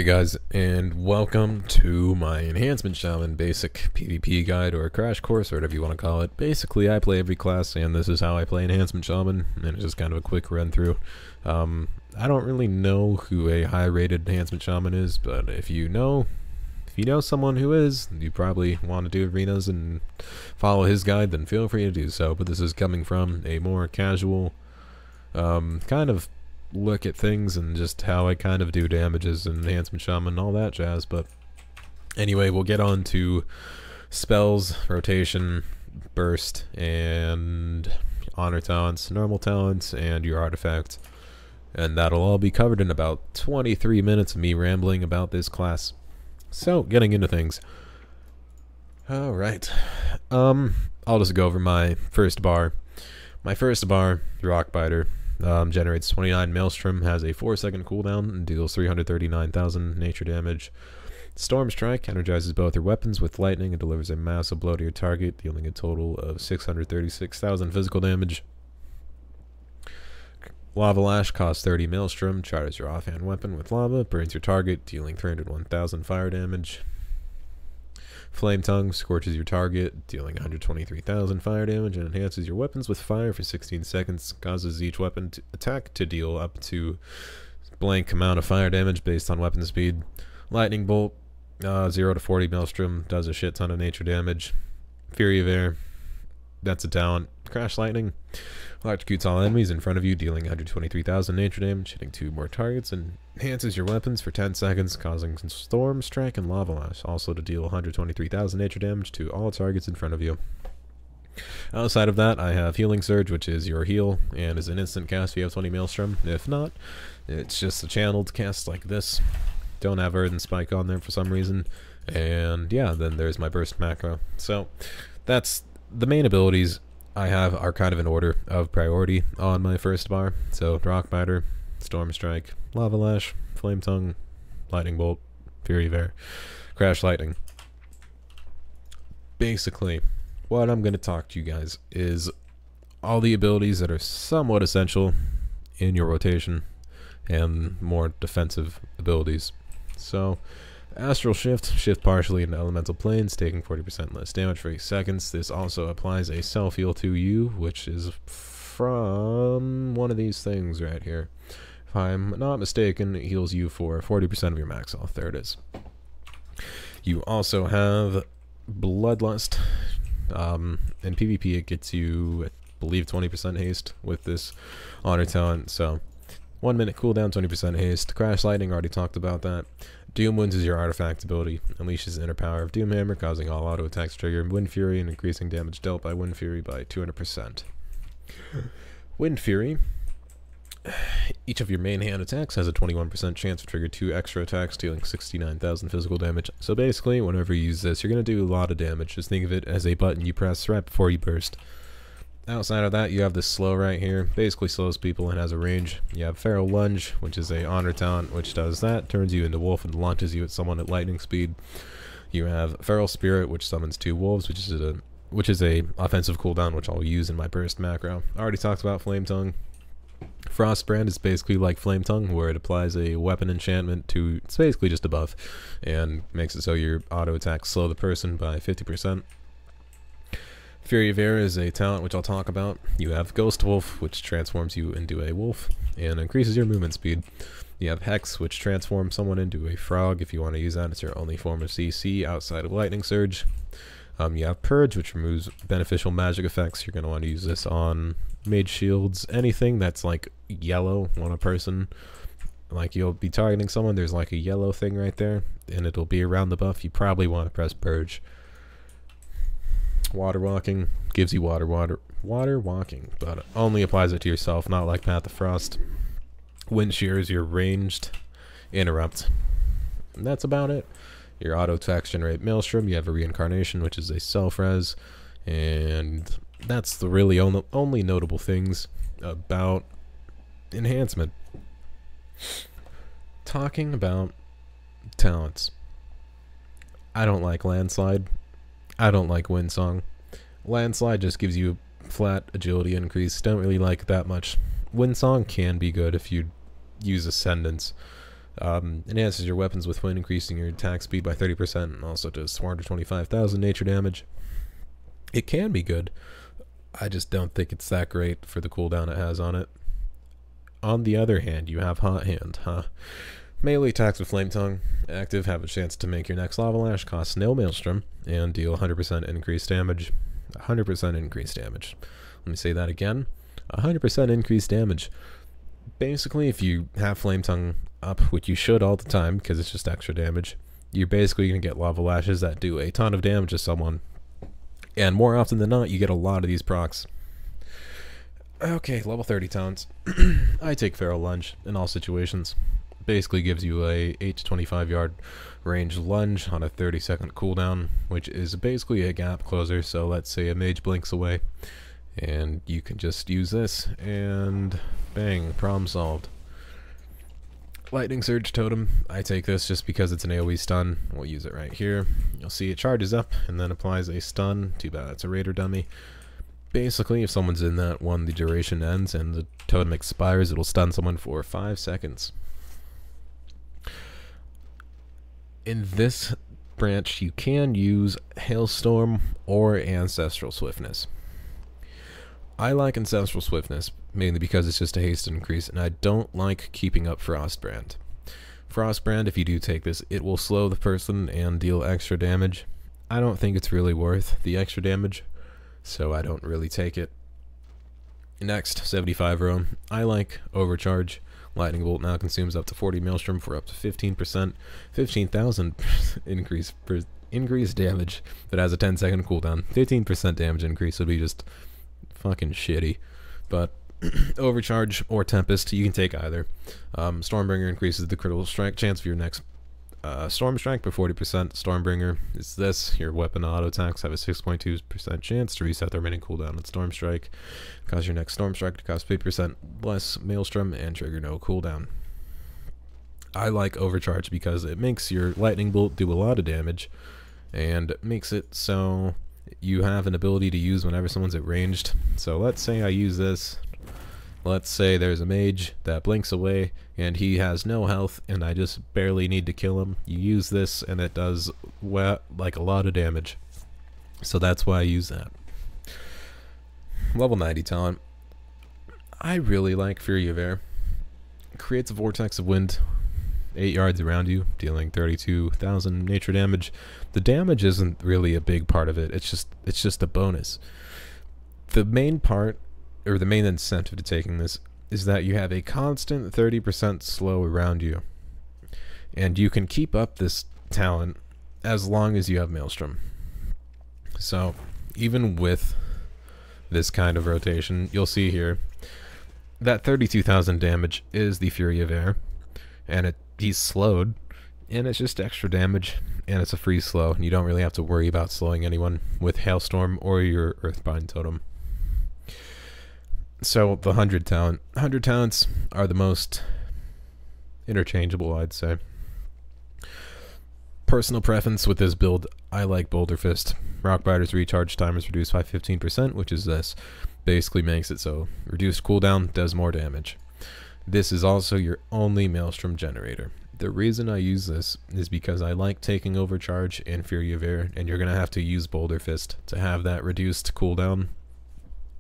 Hey guys, and welcome to my Enhancement Shaman basic PvP guide, or crash course, or whatever you want to call it. Basically, I play every class, and this is how I play Enhancement Shaman, and it's just kind of a quick run through. I don't really know who a high-rated Enhancement Shaman is, but if you know someone who is, you probably want to do arenas and follow his guide, then feel free to do so. But this is coming from a more casual, kind of look at things and just how I kind of do damages and Enhancement Shaman and all that jazz. But anyway, we'll get on to spells, rotation, burst, and honor talents, normal talents, and your artifact. And that'll all be covered in about 23 minutes of me rambling about this class. So, getting into things. Alright. I'll just go over my first bar. My first bar, Rockbiter. Generates 29 Maelstrom, has a 4-second cooldown, and deals 339,000 nature damage. Storm Strike energizes both your weapons with lightning and delivers a massive blow to your target, dealing a total of 636,000 physical damage. Lava Lash costs 30 Maelstrom, charges your offhand weapon with lava, burns your target, dealing 301,000 fire damage. Flame Tongue scorches your target, dealing 123,000 fire damage, and enhances your weapons with fire for 16 seconds, causes each weapon attack to deal up to blank amount of fire damage based on weapon speed. Lightning Bolt, 0 to 40 Maelstrom, does a shit ton of nature damage. Fury of Air, that's a talent. Crash Lightning electrocutes all enemies in front of you, dealing 123,000 nature damage, hitting 2 more targets, and enhances your weapons for 10 seconds, causing Storm Strike and Lava Lash, also to deal 123,000 nature damage to all targets in front of you. Outside of that, I have Healing Surge, which is your heal, and is an instant cast if you have 20 Maelstrom. If not, it's just a channeled cast like this. Don't have Earth and Spike on there for some reason. And yeah, then there's my Burst macro. So, that's the main abilities I have are kind of in order of priority on my first bar. So Rockbiter, Storm Strike, Lava Lash, Flame Tongue, Lightning Bolt, Fury of Air, Crash Lightning. Basically, what I'm going to talk to you guys is all the abilities that are somewhat essential in your rotation and more defensive abilities. So Astral Shift partially into elemental planes, taking 40% less damage for 8 seconds. This also applies a self-heal to you, which is from one of these things right here. If I'm not mistaken, it heals you for 40% of your max health. There it is. You also have Bloodlust. In PvP, it gets you, I believe, 20% haste with this honor talent. So 1 minute cooldown, 20% haste. Crash Lightning, already talked about that. Doom Winds is your artifact ability. Unleashes the inner power of Doomhammer, causing all auto attacks to trigger Wind Fury and increasing damage dealt by Wind Fury by 200%. Wind Fury. Each of your main hand attacks has a 21% chance to trigger 2 extra attacks, dealing 69,000 physical damage. So basically, whenever you use this, you're going to do a lot of damage. Just think of it as a button you press right before you burst. Outside of that, you have this slow right here. Basically slows people and has a range. You have Feral Lunge, which is a honor talent, which does that, turns you into wolf and launches you at someone at lightning speed. You have Feral Spirit, which summons 2 wolves, which is a offensive cooldown, which I'll use in my burst macro. I already talked about Flame Tongue. Frostbrand is basically like Flame Tongue, where it applies a weapon enchantment to, it's basically just a buff, and makes it so your auto attacks slow the person by 50%. Fury of Air is a talent which I'll talk about. You have Ghost Wolf, which transforms you into a wolf and increases your movement speed. You have Hex, which transforms someone into a frog. If you want to use that, it's your only form of CC outside of Lightning Surge. You have Purge, which removes beneficial magic effects. You're going to want to use this on mage shields, anything that's like yellow on a person. Like you'll be targeting someone, there's like a yellow thing right there, and it'll be around the buff. You probably want to press Purge. Water Walking gives you water walking, but only applies it to yourself, not like Path of Frost. Wind Shear is your ranged interrupt. And that's about it. Your auto attacks generate Maelstrom. You have a Reincarnation, which is a self-res, and that's the really only notable things about enhancement. Talking about talents. I don't like Landslide. I don't like Windsong. Landslide just gives you flat agility increase. Don't really like that much. Windsong can be good if you use Ascendance. Enhances your weapons with wind, increasing your attack speed by 30%, and also does 425,000 nature damage. It can be good. I just don't think it's that great for the cooldown it has on it. On the other hand, you have Hot Hand, Melee attacks with Flame Tongue active have a chance to make your next Lava Lash cost no Maelstrom and deal 100% increased damage. 100% increased damage. Let me say that again. 100% increased damage. Basically, if you have Flame Tongue up, which you should all the time because it's just extra damage, you're basically going to get Lava Lashes that do a ton of damage to someone. And more often than not, you get a lot of these procs. Okay, level 30 talents. I take Feral Lunge in all situations. Basically gives you a 8 to 25 yard range lunge on a 30-second cooldown, which is basically a gap closer. So let's say a mage blinks away, and you can just use this, and bang, problem solved. Lightning Surge Totem. I take this just because it's an AoE stun. We'll use it right here. You'll see it charges up and then applies a stun. Too bad it's a Raider dummy. Basically, if someone's in that one, the duration ends and the totem expires, it'll stun someone for 5 seconds. In this branch, you can use Hailstorm or Ancestral Swiftness. I like Ancestral Swiftness, mainly because it's just a haste increase, and I don't like keeping up Frostbrand. Frostbrand, if you do take this, it will slow the person and deal extra damage. I don't think it's really worth the extra damage, so I don't really take it. Next, 75 row. I like Overcharge. Lightning Bolt now consumes up to 40 Maelstrom for up to 15%, 15,000 increased damage, but has a 10-second cooldown. 15% damage increase would be just fucking shitty. But Overcharge or Tempest, you can take either. Stormbringer increases the critical strike chance of your next Storm Strike by 40%. Stormbringer is this. Your weapon auto attacks have a 6.2% chance to reset the remaining cooldown on Storm Strike. Cause your next Storm Strike to cost 50% less Maelstrom and trigger no cooldown. I like Overcharge because it makes your Lightning Bolt do a lot of damage and makes it so you have an ability to use whenever someone's at ranged. So let's say I use this. Let's say there's a mage that blinks away and he has no health and I just barely need to kill him. You use this and it does like a lot of damage. So that's why I use that. Level 90 talent. I really like Fury of Air. Creates a vortex of wind 8 yards around you, dealing 32,000 nature damage. The damage isn't really a big part of it. It's just a bonus. The main part, or the main incentive to taking this, is that you have a constant 30% slow around you. And you can keep up this talent as long as you have Maelstrom. So, even with this kind of rotation, you'll see here that 32,000 damage is the Fury of Air. And he's slowed, and it's just extra damage, and it's a free slow. You don't really have to worry about slowing anyone with Hailstorm or your Earthbind Totem. So the 100 talent. 100 talents are the most interchangeable, I'd say. Personal preference with this build, I like Boulder Fist. Rockbiter's recharge time is reduced by 15%, which is this. Basically makes it so reduced cooldown does more damage. This is also your only Maelstrom generator. The reason I use this is because I like taking Overcharge and Fury of Air, and you're going to have to use Boulder Fist to have that reduced cooldown,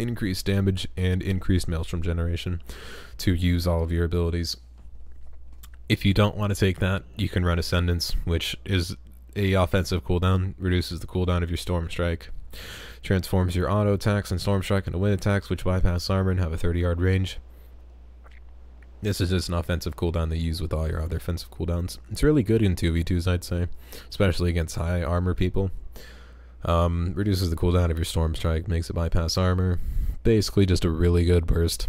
increased damage, and increased Maelstrom generation to use all of your abilities. If you don't want to take that, you can run Ascendance, which is a offensive cooldown, reduces the cooldown of your Storm Strike, transforms your auto attacks and Storm Strike into wind attacks, which bypass armor and have a 30-yard range. This is just an offensive cooldown they use with all your other offensive cooldowns. It's really good in 2v2s, I'd say, especially against high armor people. Reduces the cooldown of your Storm Strike, makes it bypass armor. Basically just a really good burst.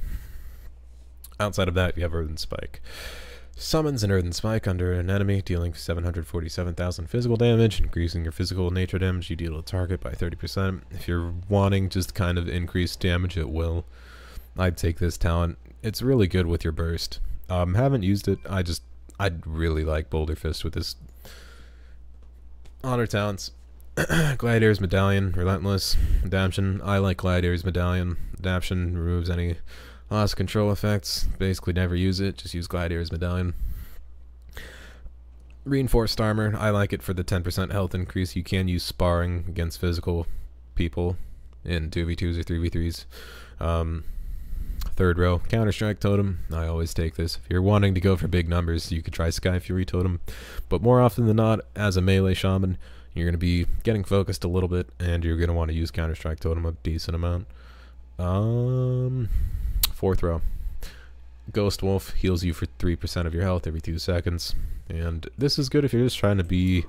Outside of that, you have Earthen Spike. Summons an Earthen Spike under an enemy, dealing 747,000 physical damage, increasing your physical nature damage you deal to the target by 30%. If you're wanting just kind of increased damage, it will. I'd take this talent. It's really good with your burst. Haven't used it. I'd really like Boulder Fist with this. Honor talents. Gladiator's Medallion, Relentless, Adaption. I like Gladiator's Medallion. Adaption removes any loss control effects. Basically never use it, just use Gladiator's Medallion. Reinforced armor, I like it for the 10% health increase. You can use sparring against physical people in 2v2s or 3v3s. Third row, Counter-Strike Totem. I always take this. If you're wanting to go for big numbers, you could try Sky Fury Totem. But more often than not, as a melee shaman, you're going to be getting focused a little bit, and you're going to want to use Counter-Strike Totem a decent amount. Fourth row, Ghost Wolf heals you for 3% of your health every 2 seconds. And this is good if you're just trying to be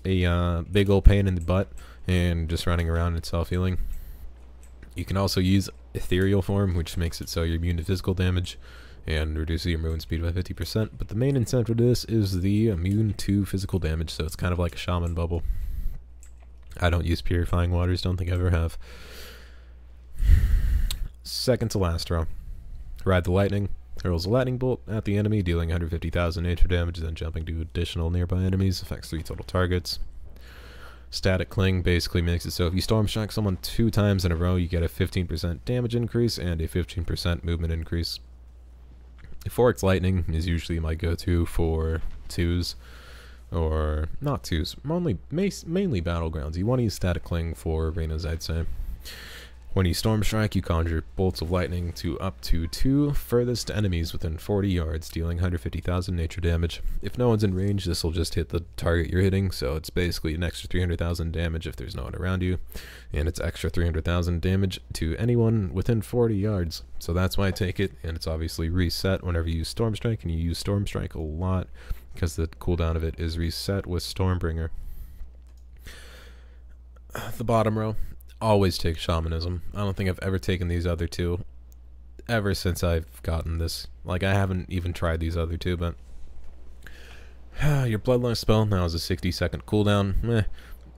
a big old pain in the butt and just running around and self-healing. You can also use Ethereal Form, which makes it so you're immune to physical damage and reduces your movement speed by 50%. But the main incentive to this is the immune to physical damage, so it's kind of like a shaman bubble. I don't use Purifying Waters, don't think I ever have. Second to last row. Ride the Lightning. Hurls a lightning bolt at the enemy, dealing 150,000 nature damage, then jumping to additional nearby enemies. Affects 3 total targets. Static Cling basically makes it so if you Storm Strike someone 2 times in a row, you get a 15% damage increase and a 15% movement increase. Forked Lightning is usually my go-to for 2s, or not 2s, mainly Battlegrounds. You want to use Static Cling for arenas, I'd say. When you Storm Strike, you conjure bolts of lightning to up to 2 furthest enemies within 40 yards, dealing 150,000 nature damage. If no one's in range, this will just hit the target you're hitting, so it's basically an extra 300,000 damage if there's no one around you, and it's extra 300,000 damage to anyone within 40 yards. So that's why I take it, and it's obviously reset whenever you use Storm Strike, and you use Storm Strike a lot because the cooldown of it is reset with Stormbringer. The bottom row. Always take Shamanism. I don't think I've ever taken these other two ever since I've gotten this. Like, I haven't even tried these other two, but your Bloodlust spell now has a 60-second cooldown.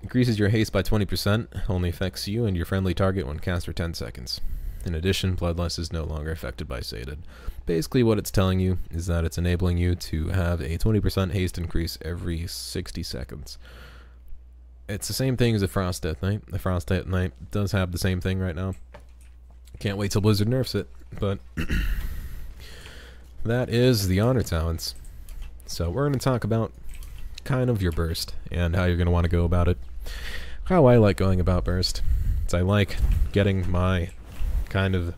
Increases your haste by 20%, only affects you and your friendly target when cast for 10 seconds. In addition, Bloodlust is no longer affected by Sated. Basically what it's telling you is that it's enabling you to have a 20% haste increase every 60 seconds. It's the same thing as a Frost Death Knight. The Frost Death Knight does have the same thing right now. Can't wait till Blizzard nerfs it, but that is the Honor Talents. So we're going to talk about kind of your burst and how you're going to want to go about it. How I like going about burst is I like getting my kind of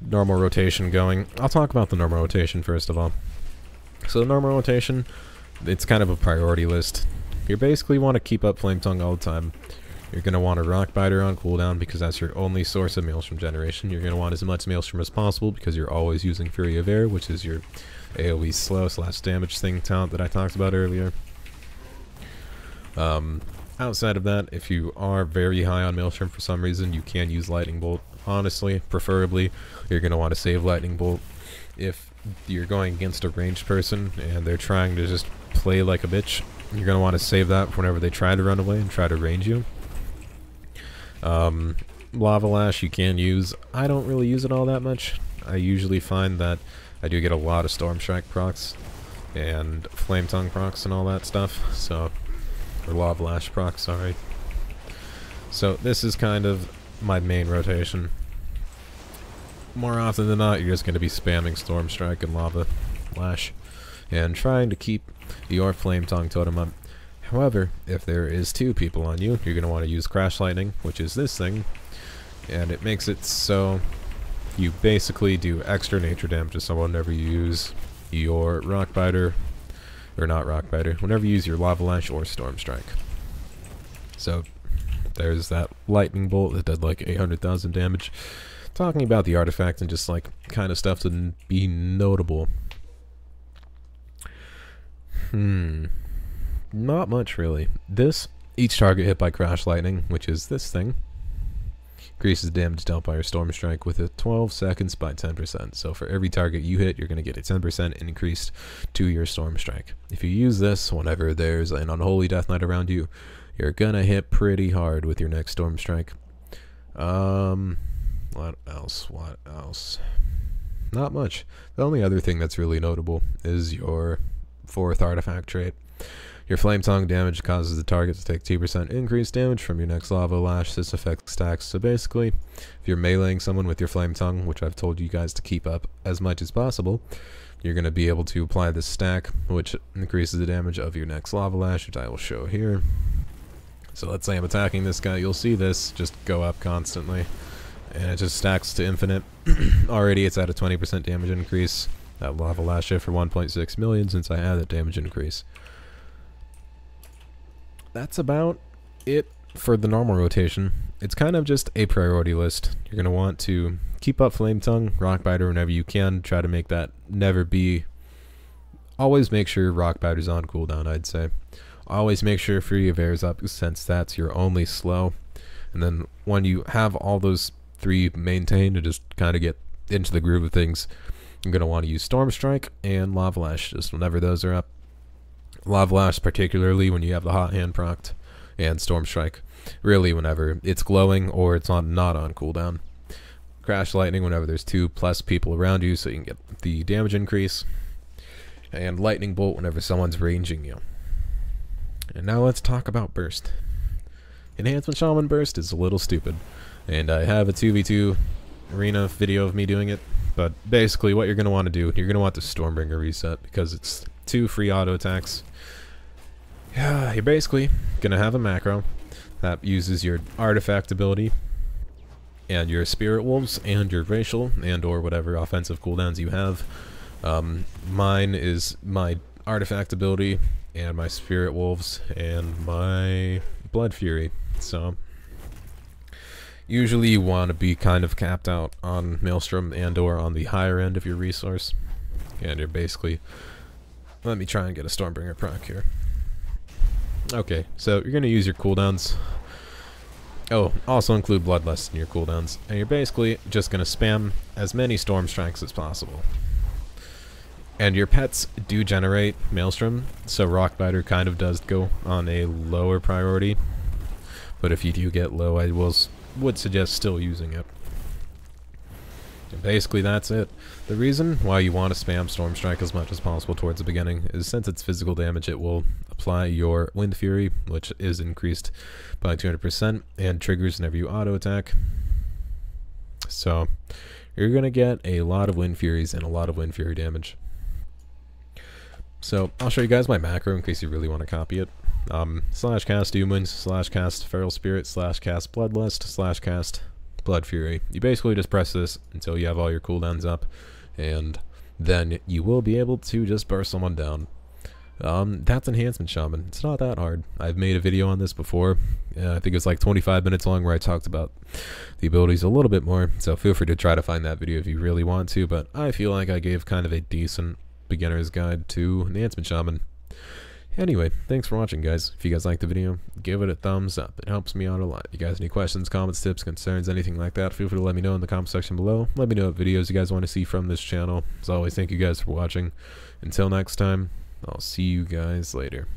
normal rotation going. I'll talk about the normal rotation first of all. So the normal rotation, it's kind of a priority list. You basically want to keep up Flame Tongue all the time. You're going to want a Rock Biter on cooldown because that's your only source of Maelstrom generation. You're going to want as much Maelstrom as possible because you're always using Fury of Air, which is your AoE slow / damage thing talent that I talked about earlier. Outside of that, if you are very high on Maelstrom for some reason, you can use Lightning Bolt. Honestly, preferably, you're going to want to save Lightning Bolt. If you're going against a ranged person and they're trying to just play like a bitch, you're going to want to save that whenever they try to run away and try to range you. Lava Lash you can use. I don't really use it all that much. I usually find that I do get a lot of Storm Strike procs and Flame Tongue procs and all that stuff. So, or Lava Lash procs, sorry. So this is kind of my main rotation. More often than not, you're just going to be spamming Storm Strike and Lava Lash and trying to keep your Flame Tongue totem up. However, if there is 2 people on you, you're going to want to use Crash Lightning, which is this thing, and it makes it so you basically do extra nature damage to someone whenever you use your Rock Biter, or not Rock Biter, whenever you use your Lava Lash or Storm Strike. So, there's that Lightning Bolt that did like 800,000 damage. Talking about the artifact and just like kind of stuff to be notable. Not much really. Each target hit by Crash Lightning, which is this thing, increases damage dealt by your Storm Strike with 12 seconds by 10%. So for every target you hit, you're going to get a 10% increase to your Storm Strike. If you use this whenever there's an Unholy Death Knight around you, you're going to hit pretty hard with your next Storm Strike. What else? Not much. The only other thing that's really notable is your 4th artifact trait. Your Flame Tongue damage causes the target to take 2% increased damage from your next Lava Lash. This effect stacks. So basically, if you're meleeing someone with your Flame Tongue, which I've told you guys to keep up as much as possible, you're going to be able to apply this stack, which increases the damage of your next Lava Lash, which I will show here. So let's say I'm attacking this guy, you'll see this just go up constantly, and it just stacks to infinite. Already it's at a 20% damage increase. That Lava Lash hit for 1.6 million since I had that damage increase. That's about it for the normal rotation. It's kind of just a priority list. You're going to want to keep up Flame Tongue, Rockbiter whenever you can. Try to make that never be... Always make sure Rockbiter's on cooldown, I'd say. Always make sure Fury of Air's up, since that's your only slow. And then when you have all those three maintained to just kind of get into the groove of things, you're going to want to use Storm Strike and Lava Lash just whenever those are up. Lava Lash particularly when you have the Hot Hand procced, and Storm Strike really whenever it's glowing or it's not on cooldown. Crash Lightning whenever there's 2+ people around you so you can get the damage increase. And Lightning Bolt whenever someone's ranging you. And now let's talk about Burst. Enhancement Shaman Burst is a little stupid, and I have a 2v2 arena video of me doing it, but basically what you're going to want to do, you're going to want the Stormbringer reset, because it's 2 free auto attacks. Yeah, you're basically going to have a macro that uses your artifact ability, and your Spirit Wolves, and your Racial, and or whatever offensive cooldowns you have. Mine is my artifact ability, and my Spirit Wolves, and my Blood Fury. So usually you want to be kind of capped out on Maelstrom and or on the higher end of your resource. And you're basically... Let me try and get a Stormbringer proc here. Okay, so you're going to use your cooldowns. Oh, also include Bloodlust in your cooldowns. And you're basically just going to spam as many Storm Strikes as possible. And your pets do generate Maelstrom, so Rockbiter kind of does go on a lower priority. But if you do get low, I would suggest still using it. And basically that's it. The reason why you want to spam Storm Strike as much as possible towards the beginning is since it's physical damage, it will apply your Wind Fury, which is increased by 200%, and triggers whenever you auto attack. So you're going to get a lot of Wind Furies and a lot of Wind Fury damage. So I'll show you guys my macro in case you really want to copy it. Slash cast Doomwind, slash cast Feral Spirit, slash cast Bloodlust, slash cast Blood Fury. You basically just press this until you have all your cooldowns up, and then you will be able to just burst someone down. That's Enhancement Shaman. It's not that hard. I've made a video on this before. I think it's like 25 minutes long where I talked about the abilities a little bit more, so feel free to try to find that video if you really want to, but I feel like I gave kind of a decent beginner's guide to Enhancement Shaman. Anyway, thanks for watching, guys. If you guys liked the video, give it a thumbs up. It helps me out a lot. If you guys have any questions, comments, tips, concerns, anything like that, feel free to let me know in the comment section below. Let me know what videos you guys want to see from this channel. As always, thank you guys for watching. Until next time, I'll see you guys later.